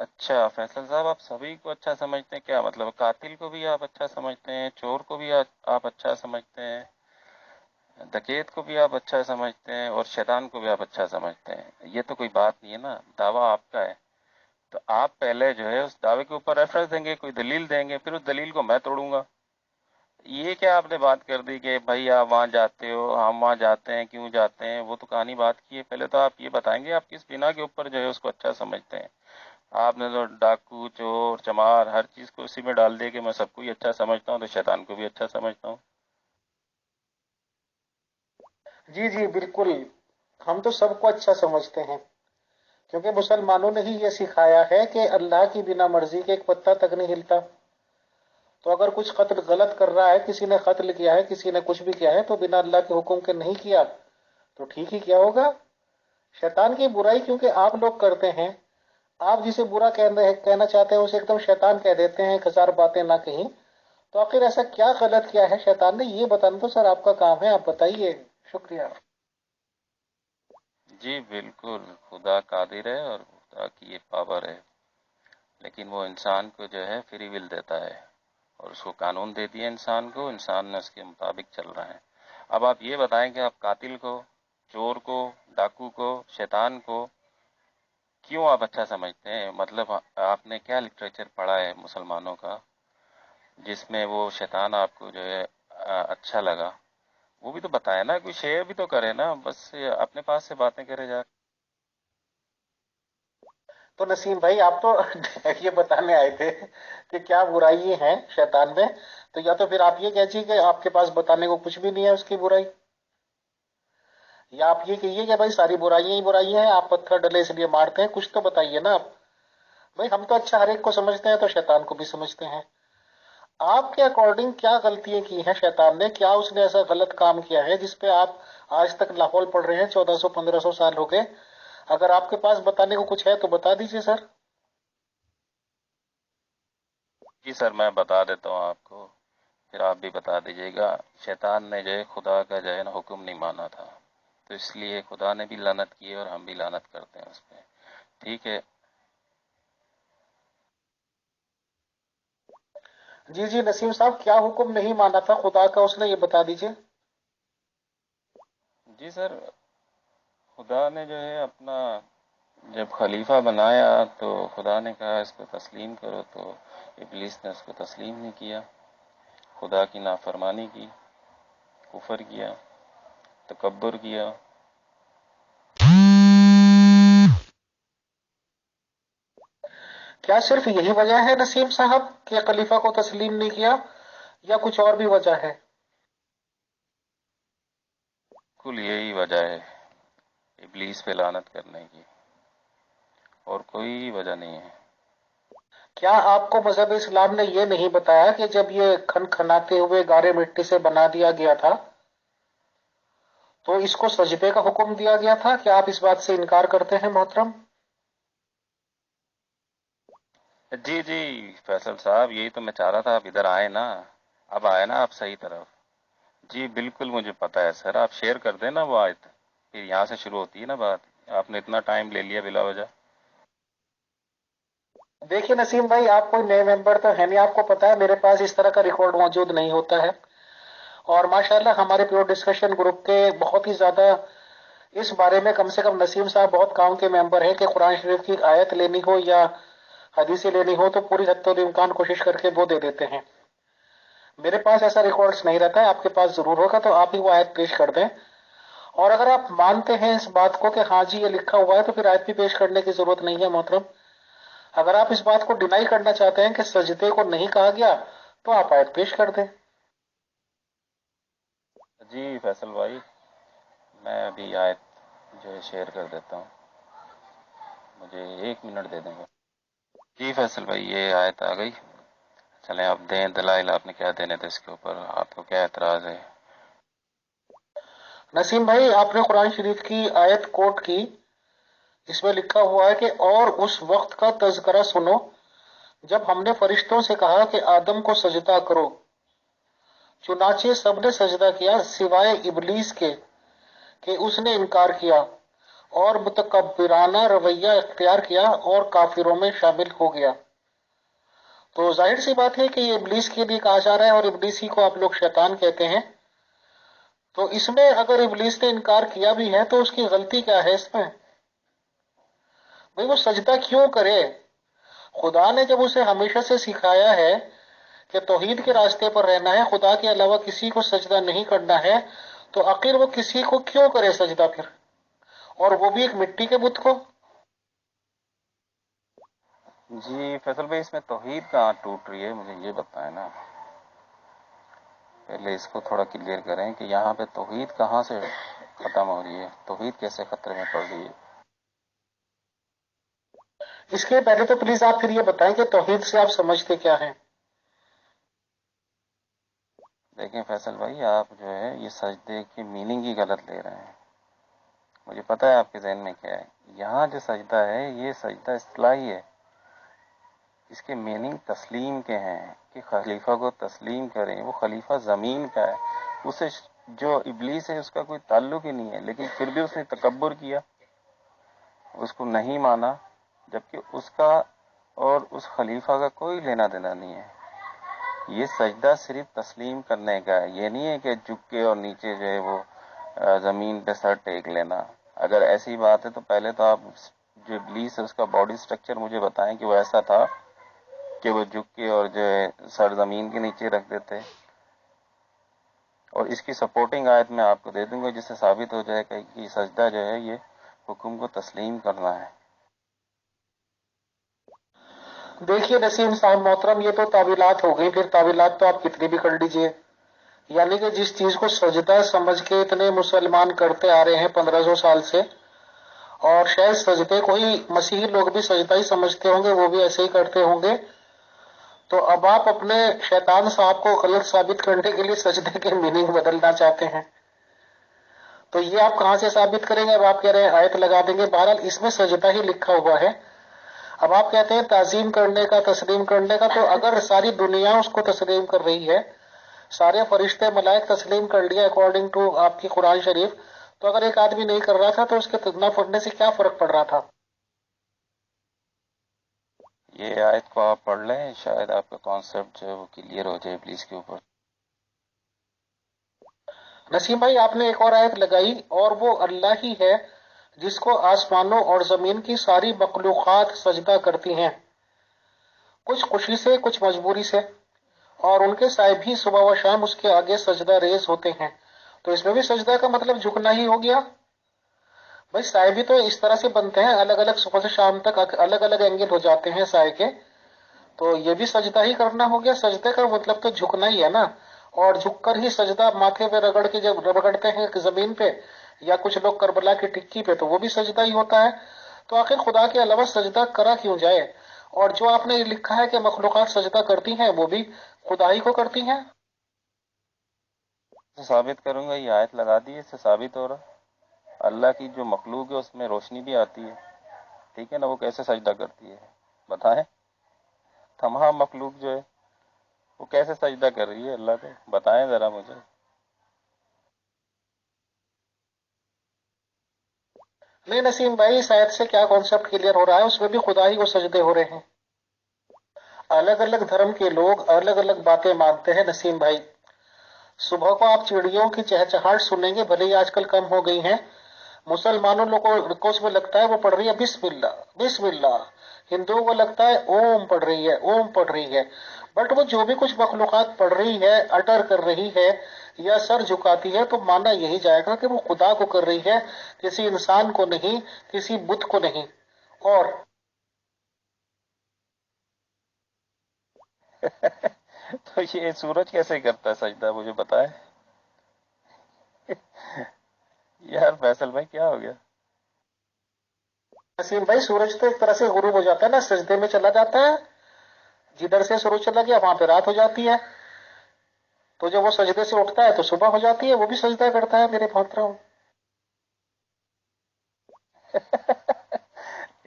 اچھا فیصل صاحب، آپ سبھی کو اچھا سمجھتے ہیں کیا؟ مطلب قاتل کو بھی آپ اچھا سمجھتے ہیں، چور کو بھی آپ اچھا سمجھتے ہیں، ڈکیت کو بھی آپ اچھا سمجھتے ہیں، اور شیطان کو بھی آپ اچھا سمجھتے ہیں؟ یہ تو کوئی بات نہیں ہے نا، دعویٰ آپ کا ہے۔ تو آپ پہلے جو ہے اس دعوے کے اوپر ریفرنس دیں گے، کوئی دلیل دیں گے، پھر اس دلیل کو میں توڑوں گا۔ یہ کیا آپ نے بات کر دی کہ بھائی آپ وہاں جاتے ہو، ہم وہاں جاتے ہیں، کیوں جاتے ہیں؟ وہ تو کہانی بات کی ہے، پہلے تو آپ یہ بتائیں گے آپ کس بنا کے اوپر جو ہے اس کو اچھا سمجھتے ہیں۔ آپ نے تو ڈاکو، چور، چمار ہر چیز کو اسی میں ڈال دیا کہ میں سب کو ہی اچھا سمجھتا ہوں، تو شیطان کو بھی اچھا سمجھتا ہوں۔ جی جی بالکل، ہم تو سب کو اچھا سمجھتے ہیں، کیونکہ مسلمانوں نے ہی یہ سکھایا ہے کہ اللہ کی بنا مرضی کے ایک پتا تک نہیں ہلتا۔ تو اگر کچھ قتل غلط کر رہا ہے، کسی نے قتل کیا ہے، کسی نے کچھ بھی کیا ہے، تو بنا اللہ کے حکم کے نہیں کیا تو ٹھیک ہی کیا ہوگا۔ شیطان کی برائی کیونکہ آپ لوگ کرتے ہیں، آپ جسے برا کہنا چاہتے ہیں اسے ایک دم شیطان کہہ دیتے ہیں، ایک ہزار باتیں نہ کہیں۔ تو آخر ایسا کیا غلط کیا ہے شیطان نے، یہ بتانا تو سر آپ کا کام ہے، آپ بتائیے۔ شکریہ۔ جی بالکل، خدا قادر ہے اور خدا کی یہ پاور ہے، لیکن وہ انسان کو جو ہے فری ول دیتا ہے، اور اس کو قانون دے دیا انسان کو، انسان نے اس کے مطابق چل رہا ہے۔ اب آپ یہ بتائیں کہ آپ قاتل کو، چور کو، ڈاکو کو، شیطان کو کیوں آپ اچھا سمجھتے ہیں؟ مطلب آپ نے کیا لٹریچر پڑھا ہے مسلمانوں کا جس میں وہ شیطان آپ کو جو ہے اچھا لگا؟ وہ بھی تو بتائے نا، کوئی شیئر بھی تو کرے نا، بس اپنے پاس سے باتیں کرے جا۔ تو نسیم بھائی آپ تو یہ بتانے آئے تھے کہ کیا برائی ہیں شیطان میں، تو یا تو پھر آپ یہ کہیے کہ آپ کے پاس بتانے کو کچھ بھی نہیں ہے اس کی برائی، یا آپ یہ کہیے کہ بھائی ساری برائیاں ہی برائیاں ہیں، آپ پتھر ڈلے اس لیے مارتے ہیں، کچھ تو بتائیے نا آپ۔ بھائی ہم تو اچھا ہر ایک کو سمجھتے ہیں، تو شیطان کو بھی سمجھتے ہیں۔ آپ کے اکارڈنگ کیا غلطیاں کی ہیں شیطان نے، کیا اس نے ایسا غلط کام کیا ہے جس پہ آپ آج تک لاہور پڑھ رہے ہیں، 1400 1500 سال ہو گئے؟ اگر آپ کے پاس بتانے کو کچھ ہے تو بتا دیجیے سر۔ جی سر، میں بتا دیتا ہوں آپ کو، پھر آپ بھی بتا دیجیے گا۔ شیطان نے جو ہے خدا کا جو ہے نا حکم نہیں مانا تھا، تو اس لیے خدا نے بھی لعنت کی ہے اور ہم بھی لعنت کرتے ہیں اس پہ، ٹھیک ہے؟ جی جی نسیم صاحب، کیا حکم نہیں مانا تھا خدا کا اس نے، یہ بتا دیجیے۔ جی سر، خدا نے جو ہے اپنا جب خلیفہ بنایا تو خدا نے کہا اس کو تسلیم کرو، تو ابلیس نے اس کو تسلیم نہیں کیا، خدا کی نافرمانی کی، کفر کیا، تکبر کیا۔ کیا صرف یہی وجہ ہے نسیم صاحب کہ خلیفہ کو تسلیم نہیں کیا، یا کچھ اور بھی وجہ ہے؟ کل یہی وجہ ہے ابلیس پہ لعنت کرنے کی، اور کوئی وجہ نہیں ہے۔ کیا آپ کو مذہب اسلام نے یہ نہیں بتایا کہ جب یہ کھن کھناتے ہوئے گارے مٹی سے بنا دیا گیا تھا تو اس کو سجدے کا حکم دیا گیا تھا؟ کیا آپ اس بات سے انکار کرتے ہیں محترم؟ جی جی فیصل صاحب، یہی تو میں چاہ رہا تھا آپ ادھر آئے نا، اب آئے نا آپ صحیح طرف۔ جی بالکل مجھے پتا ہے سر، آپ شیئر کر دیں نا وہ آیت، پھر یہاں سے شروع ہوتی ہے نا بات۔ آپ نے اتنا ٹائم لے لیا بلا وجہ۔ دیکھیے نسیم بھائی، آپ کوئی نئے ممبر تو ہے نہیں، آپ کو پتا ہے میرے پاس اس طرح کا ریکارڈ موجود نہیں ہوتا ہے، اور ماشاءاللہ ہمارے پیور ڈسکشن گروپ کے بہت ہی زیادہ اس بارے میں، کم سے کم نسیم صاحب بہت کام کے ممبر ہیں کہ قرآن شریف کی آیت لینی ہو یا حدیثیں لینی ہو تو پوری حد الامکان کوشش کر کے وہ دے دیتے ہیں۔ میرے پاس ایسا ریکارڈز نہیں رہتا ہے، آپ کے پاس ضرور ہوگا، تو آپ ہی وہ آیت پیش کر دیں۔ اور اگر آپ مانتے ہیں اس بات کو کہ ہاں جی یہ لکھا ہوا ہے، تو پھر آیت بھی پیش کرنے کی ضرورت نہیں ہے محترم۔ اگر آپ اس بات کو ڈینائی کرنا چاہتے ہیں کہ سجدے کو نہیں کہا گیا، تو آپ آیت پیش کر دیں۔ جی فیصل بھائی، میں ابھی آیت جو ہے شیئر کر دیتا ہوں، مجھے 1 منٹ دے دیں گے؟ جی فیصل بھائی، یہ آیت آ گئی، چلیں آپ دیں دلائل، آپ نے کیا دینے تھے اس کے اوپر، آپ کو کیا اعتراض ہے؟ نسیم بھائی، آپ نے قرآن شریف کی آیت کوٹ کی، اس میں لکھا ہوا ہے کہ اور اس وقت کا تذکرہ سنو جب ہم نے فرشتوں سے کہا کہ آدم کو سجدہ کرو، چنانچہ سب نے سجدہ کیا سوائے ابلیس کے کہ اس نے انکار کیا اور متکبرانہ رویہ اختیار کیا اور کافروں میں شامل ہو گیا۔ تو ظاہر سی بات ہے کہ یہ ابلیس کے لیے کہا جا رہا ہے، اور ابلیس ہی کو آپ لوگ شیطان کہتے ہیں۔ تو اس میں اگر ابلیس نے انکار کیا بھی ہے تو اس کی غلطی کیا ہے اس میں؟ بھئی وہ سجدہ کیوں کرے؟ خدا نے جب اسے ہمیشہ سے سکھایا ہے کہ توحید کے راستے پر رہنا ہے، خدا کے علاوہ کسی کو سجدہ نہیں کرنا ہے، تو آخر وہ کسی کو کیوں کرے سجدہ پھر، اور وہ بھی ایک مٹی کے بت کو؟ جی فیصل بھائی، اس میں توحید کہاں ٹوٹ رہی ہے، مجھے یہ بتائیں نا، پہلے اس کو تھوڑا کلیئر کریں کہ یہاں پہ توحید کہاں سے ختم ہو رہی ہے، توحید کیسے خطرے میں پڑ رہی ہے؟ اس کے پہلے تو پلیز آپ پھر یہ بتائیں کہ توحید سے آپ سمجھتے کیا ہیں؟ دیکھیں فیصل بھائی، آپ جو ہے یہ سجدے کی میننگ ہی غلط لے رہے ہیں۔ مجھے پتا ہے آپ کے ذہن میں کیا ہے۔ یہاں جو سجدہ ہے یہ سجدہ اصطلاحی ہے، اس کے میننگ تسلیم کے ہیں کہ خلیفہ کو تسلیم کریں۔ وہ خلیفہ زمین کا ہے، اسے جو ابلیس ہے اس کا کوئی تعلق ہی نہیں ہے، لیکن پھر بھی اس نے تکبر کیا، اس کو نہیں مانا، جبکہ اس کا اور اس خلیفہ کا کوئی لینا دینا نہیں ہے۔ یہ سجدہ صرف تسلیم کرنے کا ہے، یہ نہیں ہے کہ جھک کے اور نیچے جو ہے وہ زمین پہ سر ٹیک لینا۔ اگر ایسی بات ہے تو پہلے تو آپ جو ابلیس ہے اس کا باڈی سٹرکچر مجھے بتائیں کہ وہ ایسا تھا کہ وہ جھک کے اور جو ہے سر زمین کے نیچے رکھ دیتے۔ اور اس کی سپورٹنگ آیت میں آپ کو دے دوں گا جس سے ثابت ہو جائے کہ سجدہ جو ہے یہ حکم کو تسلیم کرنا ہے۔ دیکھیے نسیم صاحب محترم، یہ تو تعویلات ہو گئی، پھر تعویلات تو آپ کتنی بھی کر لیجئے۔ یعنی کہ جس چیز کو سجدہ سمجھ کے اتنے مسلمان کرتے آ رہے ہیں 1500 سال سے، اور شاید سجدے کو ہی مسیحی لوگ بھی سجدہ ہی سمجھتے ہوں گے، وہ بھی ایسے ہی کرتے ہوں گے، تو اب آپ اپنے شیطان صاحب کو غلط ثابت کرنے کے لیے سجدے کے میننگ بدلنا چاہتے ہیں۔ تو یہ آپ کہاں سے ثابت کریں گے؟ اب آپ کہہ رہے ہیں آیت لگا دیں گے، بہرحال اس میں سجدہ ہی لکھا ہوا ہے۔ اب آپ کہتے ہیں تعظیم کرنے کا، تسلیم کرنے کا، تو اگر ساری دنیا اس کو تسلیم کر رہی ہے، سارے فرشتے ملائک تسلیم کر لیا اکارڈنگ ٹو آپ کی قرآن شریف، تو اگر ایک آدمی نہیں کر رہا تھا تو اس کے نہ پڑھنے سے کیا فرق پڑ رہا تھا؟ یہ آیت کو آپ پڑھ لیں، شاید آپ کا کانسیپٹ جو ہے وہ کلیئر ہو جائے ابلیس کے اوپر۔ نسیم بھائی آپ نے ایک اور آیت لگائی، اور وہ اللہ ہی ہے جس کو آسمانوں اور زمین کی ساری مخلوقات سجدہ کرتی ہیں، کچھ خوشی سے کچھ مجبوری سے، اور ان کے سائے بھی صبح و شام اس کے آگے سجدہ ریز ہوتے ہیں۔ تو اس میں بھی سجدہ کا مطلب جھکنا ہی ہو گیا۔ بھائی سائے بھی تو اس طرح سے بنتے ہیں، الگ الگ صبح سے شام تک الگ الگ اینگل ہو جاتے ہیں سائے کے، تو یہ بھی سجدہ ہی کرنا ہو گیا۔ سجدے کا مطلب تو جھکنا ہی ہے نا، اور جھک کر ہی سجدہ ماتھے پہ رگڑ کے جب رگڑتے ہیں زمین پہ، یا کچھ لوگ کربلا کی ٹکی پہ، تو وہ بھی سجدہ ہی ہوتا ہے۔ تو آخر خدا کے علاوہ سجدہ کرا کیوں جائے؟ اور جو آپ نے لکھا ہے کہ مخلوقات سجدہ کرتی ہیں، وہ بھی خدا ہی کو کرتی ہیں۔ ثابت کروں گا، یہ آیت لگا دی، اس سے ثابت ہو رہا اللہ کی جو مخلوق ہے اس میں روشنی بھی آتی ہے، ٹھیک ہے نا، وہ کیسے سجدہ کرتی ہے بتائیں؟ تمام مخلوق جو ہے وہ کیسے سجدہ کر رہی ہے اللہ کو، بتائیں ذرا مجھے۔ نہیں نسیم بھائی، شاید سے کیا کانسیپٹ کلیئر ہو رہا ہے، اس میں بھی خدا ہی کو سجدے ہو رہے ہیں۔ الگ الگ دھرم کے لوگ الگ الگ باتیں مانتے ہیں نسیم بھائی۔ صبح کو آپ چڑیوں کی چہچہاٹ سنیں گے، بھلے ہی آج کل کم ہو گئی ہیں، مسلمانوں لوگوں کو اس میں لگتا ہے وہ پڑھ رہی ہے بسم اللہ بسم اللہ، ہندوؤں کو لگتا ہے اوم پڑھ رہی ہے، اوم پڑھ رہی ہے۔ بٹ وہ جو بھی کچھ مخلوقات پڑھ رہی ہے، اٹر کر رہی ہے یا سر جھکاتی ہے، تو مانا یہی جائے گا کہ وہ خدا کو کر رہی ہے، کسی انسان کو نہیں، کسی بت کو نہیں۔ اور تو یہ سورج کیسے کرتا ہے سجدہ، مجھے بتائیں یار فیصل بھائی کیا ہو گیا؟ نسیم بھائی سورج تو ایک طرح سے غروب ہو جاتا ہے نا، سجدے میں چلا جاتا ہے، جدھر سے سورج چلا گیا وہاں پہ رات ہو جاتی ہے، تو جب وہ سجدے سے اٹھتا ہے تو صبح ہو جاتی ہے، وہ بھی سجدہ کرتا ہے میرے محترم۔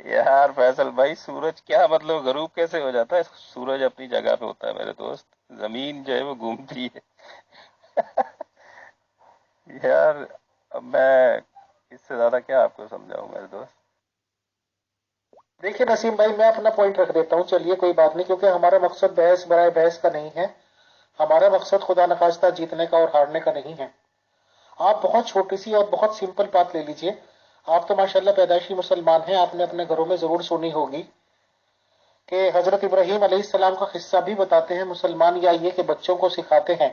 یار فیصل بھائی، سورج کیا مطلب غروب کیسے ہو جاتا ہے؟ سورج اپنی جگہ پہ ہوتا ہے میرے دوست، زمین جو ہے وہ گھومتی ہے یار اب میں اس سے زیادہ کیا آپ کو سمجھاؤں میرے دوست. دیکھیے نسیم بھائی، میں اپنا پوائنٹ رکھ دیتا ہوں. چلیے کوئی بات نہیں، کیونکہ ہمارا مقصد بحث برائے بحث کا نہیں ہے. ہمارا مقصد خدا نخواستہ جیتنے کا اور ہارنے کا نہیں ہے. آپ بہت چھوٹی سی اور بہت سمپل بات لے لیجئے. آپ تو ماشاءاللہ پیدائشی مسلمان ہیں. آپ نے اپنے گھروں میں ضرور سنی ہوگی کہ حضرت ابراہیم علیہ السلام کا قصہ بھی بتاتے ہیں مسلمان، یا یہ کہ بچوں کو سکھاتے ہیں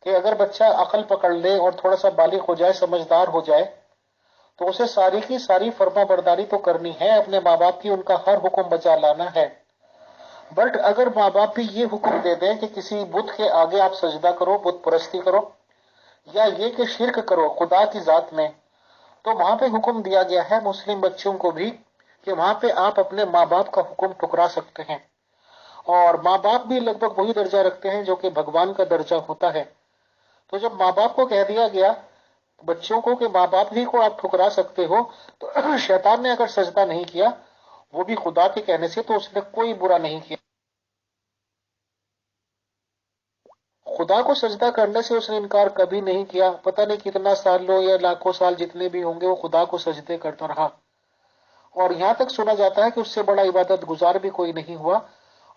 کہ اگر بچہ عقل پکڑ لے اور تھوڑا سا بالغ ہو جائے، سمجھدار ہو جائے، تو اسے ساری کی ساری فرما برداری تو کرنی ہے، اپنے ماں باپ کی ان کا ہر حکم بجا لانا ہے. بٹ اگر ماں باپ بھی یہ حکم دے دیں کہ کسی بت کے آگے آپ سجدہ کرو، بت پرستی کرو، یا یہ کہ شرک کرو خدا کی ذات میں، تو وہاں پہ حکم دیا گیا ہے مسلم بچوں کو بھی کہ وہاں پہ آپ اپنے ماں باپ کا حکم ٹھکرا سکتے ہیں. اور ماں باپ بھی لگ بھگ وہی درجہ رکھتے ہیں جو کہ بھگوان کا درجہ ہوتا ہے. تو جب ماں باپ کو کہہ دیا گیا بچوں کو کہ ماں باپ ہی کو آپ ٹھکرا سکتے ہو، تو شیطان نے اگر سجدہ نہیں کیا، وہ بھی خدا کے کہنے سے، تو اس نے کوئی برا نہیں کیا. خدا کو سجدہ کرنے سے اس نے انکار کبھی نہیں کیا. پتہ نہیں کتنا سال لو یا لاکھوں سال جتنے بھی ہوں گے، وہ خدا کو سجدے کرتا رہا. اور یہاں تک سنا جاتا ہے کہ اس سے بڑا عبادت گزار بھی کوئی نہیں ہوا.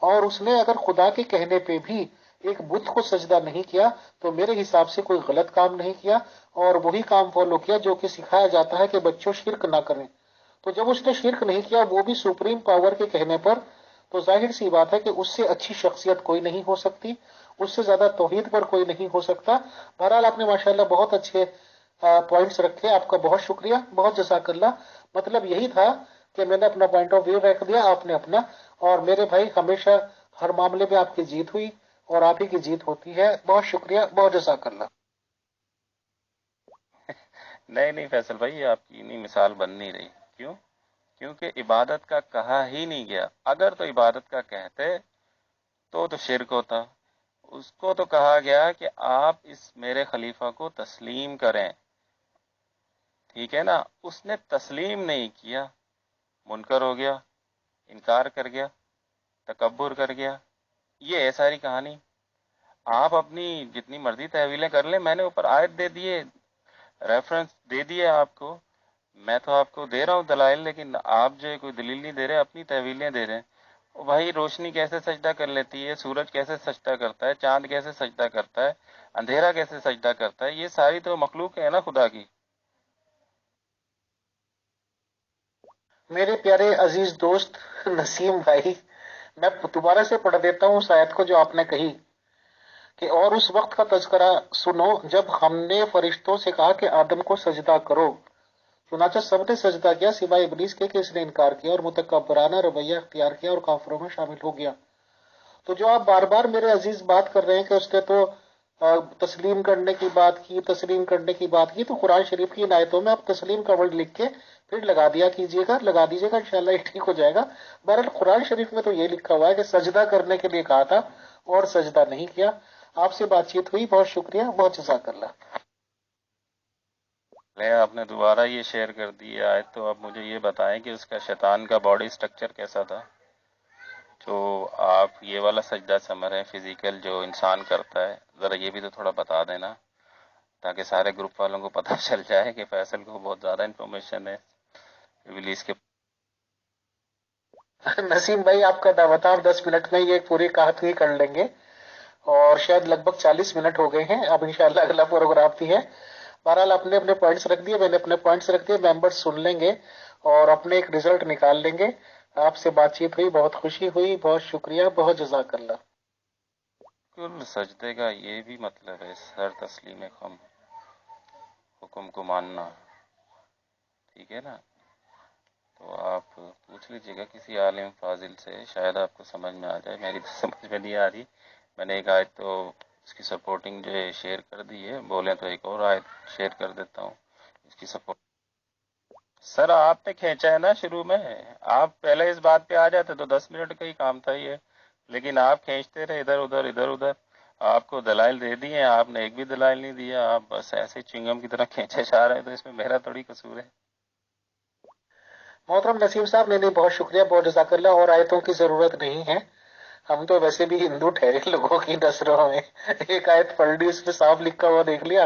اور اس نے اگر خدا کے کہنے پہ بھی ایک بت کو سجدہ نہیں کیا، تو میرے حساب سے کوئی غلط کام نہیں کیا، اور وہی کام فالو کیا جو کہ سکھایا جاتا ہے کہ بچوں شرک نہ کریں. تو جب اس نے شرک نہیں کیا، وہ بھی سپریم پاور کے کہنے پر، تو ظاہر سی بات ہے کہ اس سے اچھی شخصیت کوئی نہیں ہو سکتی، اس سے زیادہ توحید پر کوئی نہیں ہو سکتا. بہرحال آپ نے ماشاءاللہ بہت اچھے پوائنٹس رکھے. آپ کا بہت شکریہ، بہت جزاک اللہ. مطلب یہی تھا کہ میں نے اپنا پوائنٹ آف ویو رکھ دیا، آپ نے اپنا. اور میرے بھائی، ہمیشہ ہر معاملے میں آپ کی جیت ہوئی اور آپ ہی کی جیت ہوتی ہے. بہت شکریہ، بہت جزاک اللہ. نہیں فیصل بھائی، آپ کی نہیں مثال بن نہیں رہی. کیوں؟ کیونکہ عبادت کا کہا ہی نہیں گیا. اگر تو عبادت کا کہتے تو شرک ہوتا. اس کو تو کہا گیا کہ آپ اس میرے خلیفہ کو تسلیم کریں. ٹھیک ہے نا؟ اس نے تسلیم نہیں کیا، منکر ہو گیا، انکار کر گیا، تکبر کر گیا. یہ ہے ساری کہانی. آپ اپنی جتنی مرضی تحویلیں کر لیں. میں نے اوپر آیت دے دیے، ریفرنس دے دیے آپ کو. میں تو آپ کو دے رہا ہوں دلائل، لیکن آپ جو کوئی دلیل نہیں دے رہے، اپنی تحویلیں دے رہے ہیں. بھائی، روشنی کیسے سجدہ کر لیتی ہے، سورج کیسے سجدہ کرتا ہے، چاند کیسے سجدہ کرتا ہے، اندھیرا کیسے سجدہ کرتا ہے، یہ ساری تو مخلوق ہے نا خدا کی. میرے پیارے عزیز دوست نسیم بھائی، میں دوبارہ سے پڑھ دیتا ہوں اس آیت کو جو آپ نے کہی کہ اور اس وقت کا تذکرہ سنو جب ہم نے فرشتوں سے کہا کہ آدم کو سجدہ کرو، چنانچہ سب نے سجدہ کیا سوائے ابلیس کے کہ اس نے انکار کیا اور متکبرانہ رویہ اختیار کیا اور کافروں میں شامل ہو گیا. تو جو آپ بار بار میرے عزیز بات کر رہے ہیں کہ اس نے تو تسلیم کرنے کی بات کی، تسلیم کرنے کی بات کی، تو قرآن شریف کی ان آیتوں میں آپ تسلیم کا ورڈ لکھ کے پھر لگا دیا کیجیے گا، لگا دیجیے گا، انشاءاللہ یہ ٹھیک ہو جائے گا. بہرحال قرآن شریف میں تو یہ لکھا ہوا ہے کہ سجدہ کرنے کے لیے کہا تھا اور سجدہ نہیں کیا. آپ سے بات چیت ہوئی، بہت شکریہ، بہت جزاک اللہ. آپ نے دوبارہ یہ شیئر کر دی آیت، تو اب مجھے یہ بتائیں کہ اس کا شیطان کا باڈی سٹرکچر کیسا تھا جو آپ یہ والا سجدہ سمجھ رہے ہیں فزیکل جو انسان کرتا ہے. ذرا یہ بھی تو تھوڑا بتا دینا تاکہ سارے گروپ والوں کو پتہ چل جائے کہ فیصل کو بہت زیادہ انفارمیشن ہے ریلیز کے. نسیم بھائی، آپ کا دعوت، آپ 10 منٹ میں یہ پوری کہانی کر لیں گے، اور شاید لگ بھگ 40 منٹ ہو گئے ہیں. اب انشاءاللہ اگلا پروگرام بھی ہے. بہرحال آپ نے اپنے پوائنٹس رکھ دیے، میں نے اپنے پوائنٹس رکھ دیے. ممبرس سن لیں گے اور اپنے ایک رزلٹ نکال لیں گے. آپ سے بات چیت ہوئی، بہت خوشی ہوئی، بہت شکریہ، بہت جزاک اللہ. کل سجدے کا یہ بھی مطلب ہے سر تسلیم خم، حکم کو ماننا. ٹھیک ہے نا؟ تو آپ پوچھ لیجیے گا کسی عالم فاضل سے، شاید آپ کو سمجھ میں آ جائے. میری تو سمجھ میں نہیں آ رہی. میں نے ایک آیت تو اس کی سپورٹنگ جو ہے شیئر کر دی ہے، بولیں تو ایک اور آیت شیئر کر دیتا ہوں اس کی سپورٹ. سر آپ نے کھینچا ہے نا شروع میں، آپ پہلے اس بات پہ آ جاتے تو 10 منٹ کا ہی کام تھا یہ، لیکن آپ کھینچتے رہے ادھر ادھر ادھر ادھر. آپ کو دلائل دے دیے، آپ نے ایک بھی دلائل نہیں دیا، آپ بس ایسے چنگم کی طرح کھینچے جا رہے ہیں. تو اس میں میرا تھوڑی قصور ہے. محترم نسیم صاحب، نہیں بہت شکریہ، بہت جزاک اللہ. اور آیتوں کی ضرورت نہیں ہے، ہم تو ویسے بھی ہندو ٹھہرے لوگوں کی نظروں میں ایک آیت پڑھ لی، اس میں صاف لکھا ہوا دیکھ لیا،